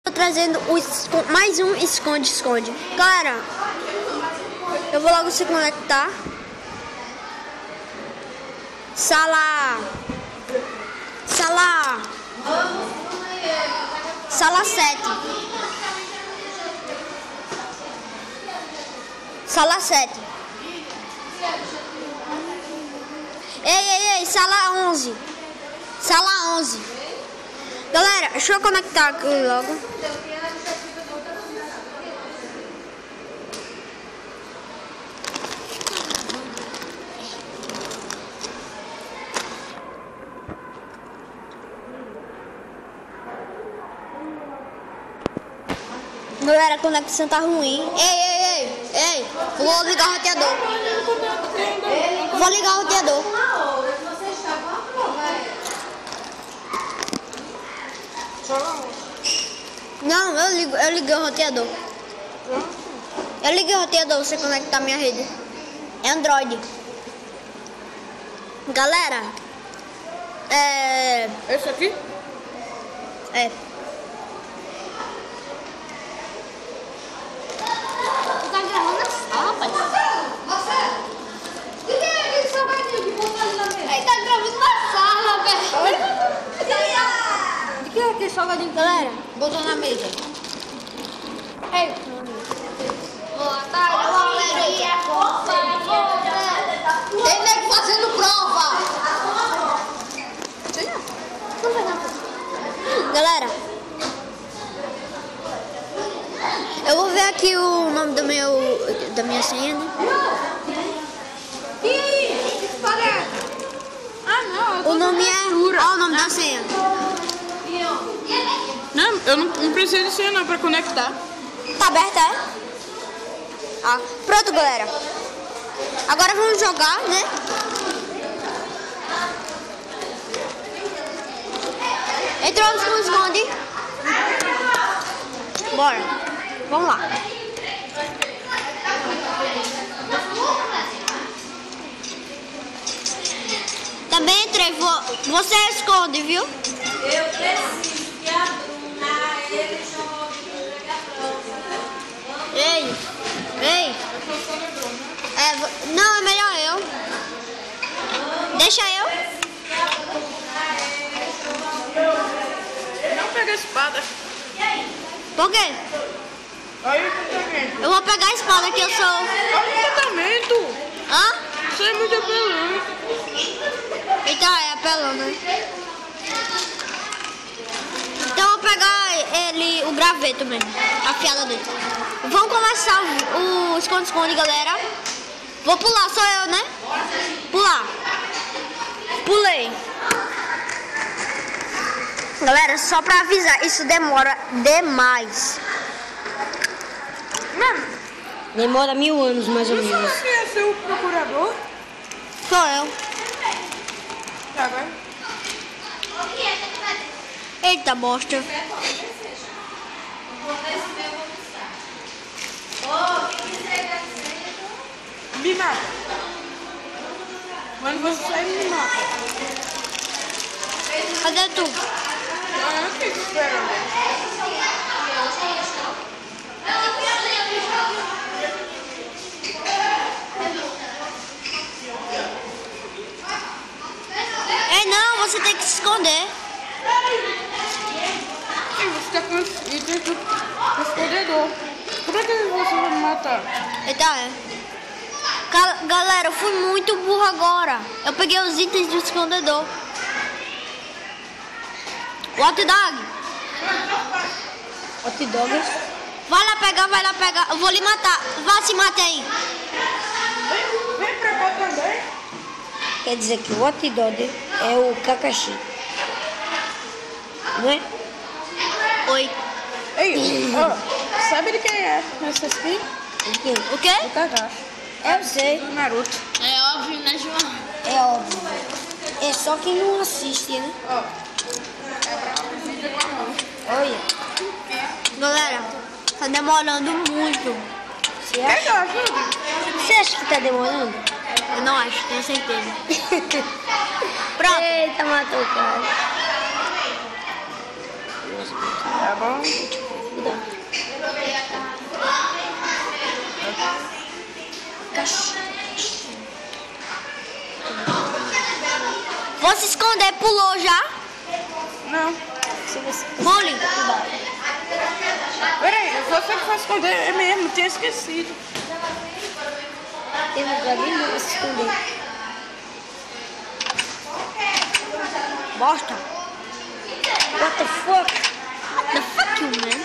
Tô trazendo mais um esconde-esconde. Galera, eu vou logo se conectar. Sala 7. Sala 7. Ei, sala 11. Sala 11. Galera, deixa eu conectar aqui logo. Galera, a conexão tá ruim. Ei, vou ligar o roteador. Vou ligar o roteador. Não, eu liguei o roteador. Eu liguei o roteador, você conectar a minha rede. É Android. Galera, Esse aqui? É. Tu tá gravando a sala, rapaz? Você? O que é aquele salgadinho que botou ali na mesa? Ele tá gravando na sala, velho. O que é aquele salgadinho que Galera, botou na mesa? ei. Boa tarde, galerinha. Tem nego fazendo prova. Galera, eu vou ver aqui o nome da minha senha, né? E aí? Que história é essa? O nome é... Olha o nome da senha. Não, eu não preciso de senha não pra conectar. Tá aberta, é? Ah, pronto, galera. Agora vamos jogar, né? Entramos no esconde. Bora. Vamos lá. Também entrei. Você esconde, viu? Eu preciso que a Bruna, ele jogue Ei. Não, é melhor eu. Deixa eu. Não pega a espada. Por quê? Aí o tratamento. Eu vou pegar a espada que eu sou... Olha o tratamento. Hã? Isso é muito apelão. Eita, é apelão, né? Então eu vou pegar o graveto mesmo, a fiada dele. Vamos começar o esconde-esconde, galera. Vou pular, sou eu, né? Pular. Pulei. Galera, só pra avisar, isso demora demais. Mano, Demora 1000 anos, mais ou você menos. não quer ser o procurador? Sou eu. Tá, vai. Eita, bosta. Me mata. Quando você sai, me mata. Cadê tu? Eu fico esperando. É não, você tem que se esconder. E você tá com item do escondedor. Por que você vai me matar? Eita, é. Galera, eu fui muito burro agora. Eu peguei os itens do escondedor. Hot dog. Hot dog? Vai lá pegar. Eu vou lhe matar. Vá se mate aí. Vem pra cá também. Quer dizer que o hot dog é o Kakashi. Não é? Oi. Ei, ó, sabe de quem é essa skin? O quê? O quê? Do Kakashi. Eu sei. Do Naruto. É óbvio, né, João? É óbvio. É só quem não assiste, né? Ó. É pra visita com a mão. Olha. Galera, tá demorando muito. Você acha? Você acha que tá demorando? Eu não acho, tenho certeza. Pronto. Eita, matou o cara. Tá bom? já? Não. Molly. Peraí, você que vai esconder é mesmo, tinha esquecido. Tem lugar nenhum pra se esconder. Bosta. What the fuck? The fuck you, man?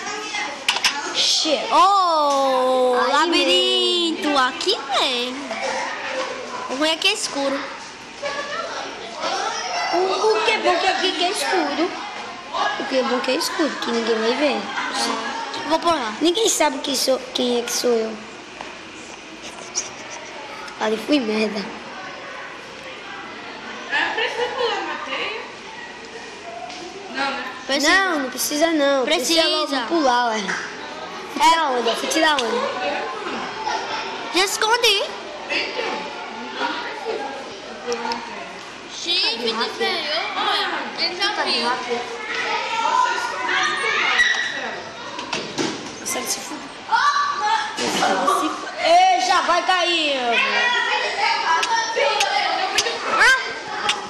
Shit. Oh, Aí labirinto. Aqui mesmo. O ruim é que é escuro. O que é bom que aqui que é escuro. O que é bom que é escuro, que ninguém vai ver. Vou por lá. Ninguém sabe quem é que sou eu. Ali fui merda. Precisa pular na teia? Não, né? Precisa. Não, não precisa não. Precisa. logo pular, ué. Fui tirar onda, fui tirar onda. Já escondi. Chifre inferior. Olha, ele já viu. Você se fuder. Ei, já vai cair.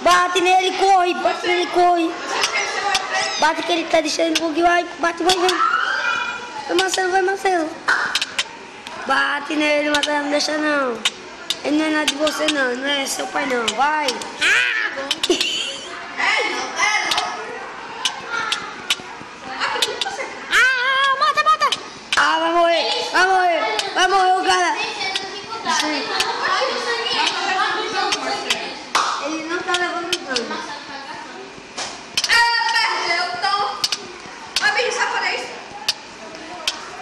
Bate nele, corre. Bate nele, corre. Bate que ele tá deixando o vai. Bate, vai, vem. Vai, Marcelo, vai, Marcelo. Bate nele, Marcelo, não deixa não. Ele não é nada de você não, não é seu pai não. Vai. Mata, mata. Ah, vai morrer, vai morrer. Vai morrer o cara. Ele não tá levando dano.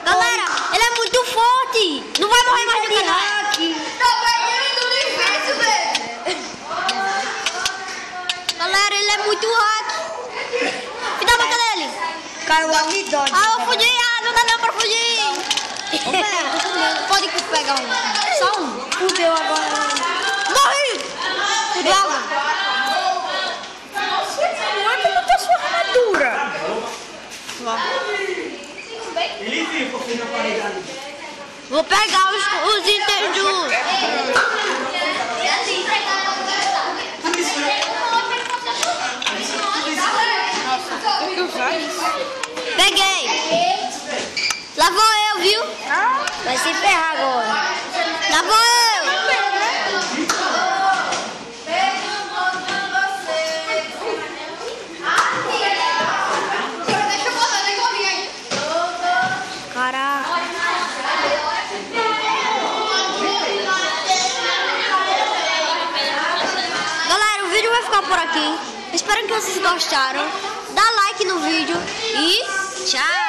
Galera, ele é muito forte. Não vai morrer mais do que nós. Galera, ele é muito hack. Me dá a boca dele. Caiu ali, dói. Ah, eu fudi. Ah, não dá não pra fugir. Ô, pera, tô com medo. Pode pegar um. Só um. Fudeu agora. Morri. Fudeu água. Não é como tá sua armadura. Vou pegar os itens do... Tem que usar isso. Peguei. Lá vou eu, viu? Vai se ferrar agora. Lá vou eu. Caraca. Galera, o vídeo vai ficar por aqui. Espero que vocês gostaram. Dá like no vídeo e tchau.